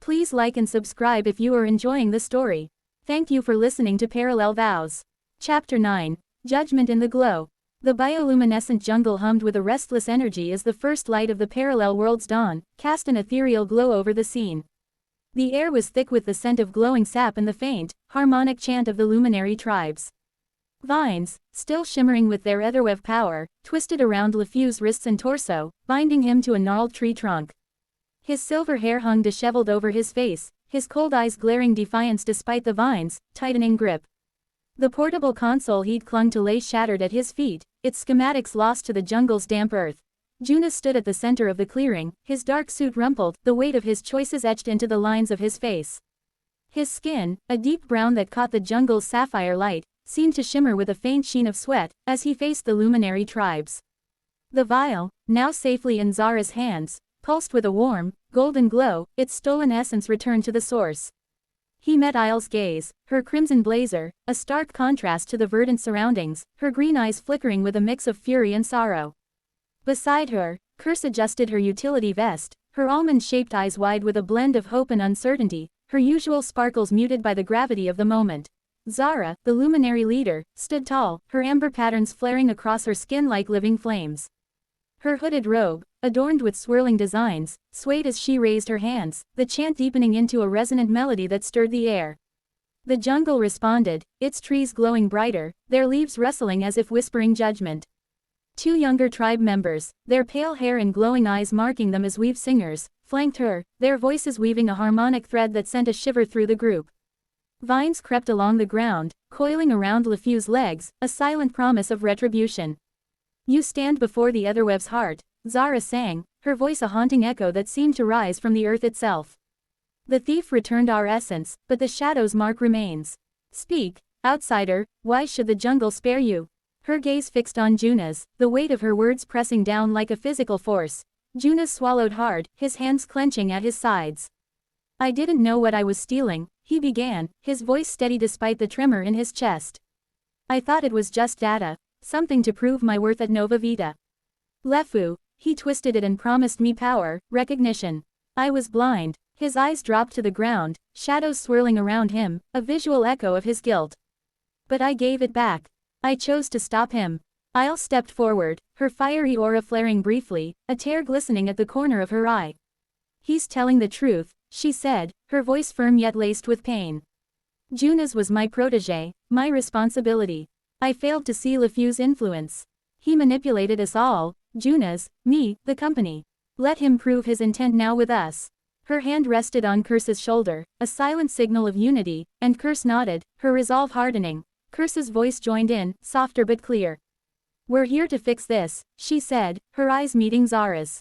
Please like and subscribe if you are enjoying the story. Thank you for listening to Parallel Vows. Chapter 9. Judgment in the Glow. The bioluminescent jungle hummed with a restless energy as the first light of the parallel world's dawn cast an ethereal glow over the scene. The air was thick with the scent of glowing sap and the faint, harmonic chant of the luminary tribes. Vines, still shimmering with their etherweb power, twisted around LeFew's wrists and torso, binding him to a gnarled tree trunk. His silver hair hung disheveled over his face, his cold eyes glaring defiance despite the vines' tightening grip. The portable console he'd clung to lay shattered at his feet, its schematics lost to the jungle's damp earth. Jonas stood at the center of the clearing, his dark suit rumpled, the weight of his choices etched into the lines of his face. His skin, a deep brown that caught the jungle's sapphire light, seemed to shimmer with a faint sheen of sweat, as he faced the luminary tribes. The vial, now safely in Zara's hands, pulsed with a warm, golden glow, its stolen essence returned to the source. He met Isle's gaze, her crimson blazer, a stark contrast to the verdant surroundings, her green eyes flickering with a mix of fury and sorrow. Beside her, Curse adjusted her utility vest, her almond-shaped eyes wide with a blend of hope and uncertainty, her usual sparkles muted by the gravity of the moment. Zara, the luminary leader, stood tall, her amber patterns flaring across her skin like living flames. Her hooded robe, adorned with swirling designs, swayed as she raised her hands, the chant deepening into a resonant melody that stirred the air. The jungle responded, its trees glowing brighter, their leaves rustling as if whispering judgment. Two younger tribe members, their pale hair and glowing eyes marking them as weave singers, flanked her, their voices weaving a harmonic thread that sent a shiver through the group. Vines crept along the ground, coiling around LeFew's legs, a silent promise of retribution. You stand before the Etherweb's heart, Zara sang, her voice a haunting echo that seemed to rise from the earth itself. The thief returned our essence, but the shadow's mark remains. Speak, outsider, why should the jungle spare you? Her gaze fixed on Junas, the weight of her words pressing down like a physical force. Junas swallowed hard, his hands clenching at his sides. I didn't know what I was stealing, he began, his voice steady despite the tremor in his chest. I thought it was just data, something to prove my worth at Nova Vita. LeFew, he twisted it and promised me power, recognition. I was blind. His eyes dropped to the ground, shadows swirling around him, a visual echo of his guilt. But I gave it back. I chose to stop him. Isle stepped forward, her fiery aura flaring briefly, a tear glistening at the corner of her eye. He's telling the truth, she said, her voice firm yet laced with pain. Junas was my protégé, my responsibility. I failed to see LeFew's influence. He manipulated us all, Junas, me, the company. Let him prove his intent now with us. Her hand rested on Curse's shoulder, a silent signal of unity, and Curse nodded, her resolve hardening. Curse's voice joined in, softer but clear. We're here to fix this, she said, her eyes meeting Zara's.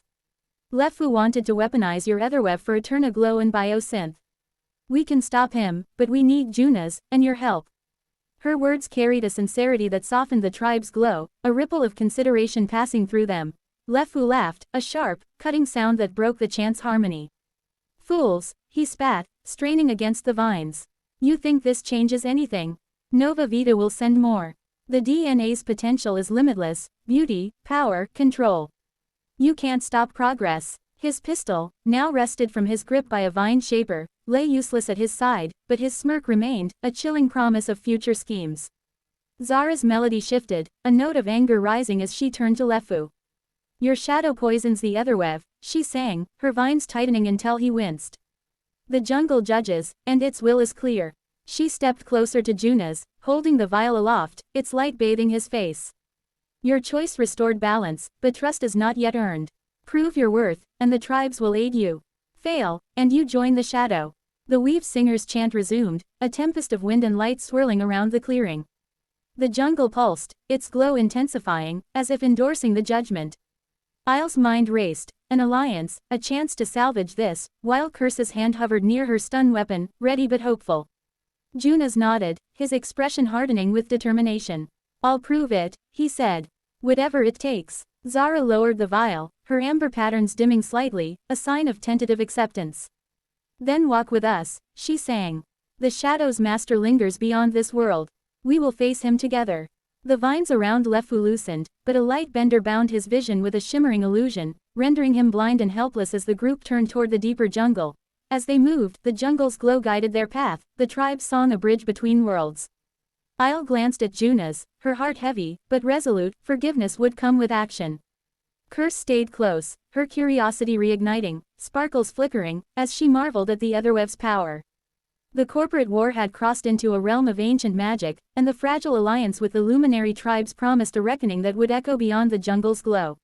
LeFew wanted to weaponize your Etherweb for Eterna Glow and Biosynth. We can stop him, but we need Junas, and your help. Her words carried a sincerity that softened the tribe's glow, a ripple of consideration passing through them. LeFew laughed, a sharp, cutting sound that broke the chant's harmony. Fools, he spat, straining against the vines. You think this changes anything? Nova Vita will send more. The DNA's potential is limitless, beauty, power, control. You can't stop progress. His pistol, now wrested from his grip by a vine shaper, lay useless at his side, but his smirk remained, a chilling promise of future schemes. Zara's melody shifted, a note of anger rising as she turned to LeFew. Your shadow poisons the Etherweb, she sang, her vines tightening until he winced. The jungle judges, and its will is clear. She stepped closer to Junas, holding the vial aloft, its light bathing his face. Your choice restored balance, but trust is not yet earned. Prove your worth, and the tribes will aid you. Fail, and you join the shadow. The Weave Singer's chant resumed, a tempest of wind and light swirling around the clearing. The jungle pulsed, its glow intensifying, as if endorsing the judgment. Isle's mind raced, an alliance, a chance to salvage this, while Curse's hand hovered near her stun weapon, ready but hopeful. Junas nodded, his expression hardening with determination. I'll prove it, he said. Whatever it takes. Zara lowered the vial, her amber patterns dimming slightly, a sign of tentative acceptance. Then walk with us, she sang. The shadow's master lingers beyond this world. We will face him together. The vines around LeFew loosened, but a light bender bound his vision with a shimmering illusion, rendering him blind and helpless as the group turned toward the deeper jungle. As they moved, the jungle's glow guided their path, the tribe's song a bridge between worlds. Isle glanced at Junas, her heart heavy, but resolute. Forgiveness would come with action. Curse stayed close, her curiosity reigniting, sparkles flickering, as she marveled at the Otherweb's power. The corporate war had crossed into a realm of ancient magic, and the fragile alliance with the luminary tribes promised a reckoning that would echo beyond the jungle's glow.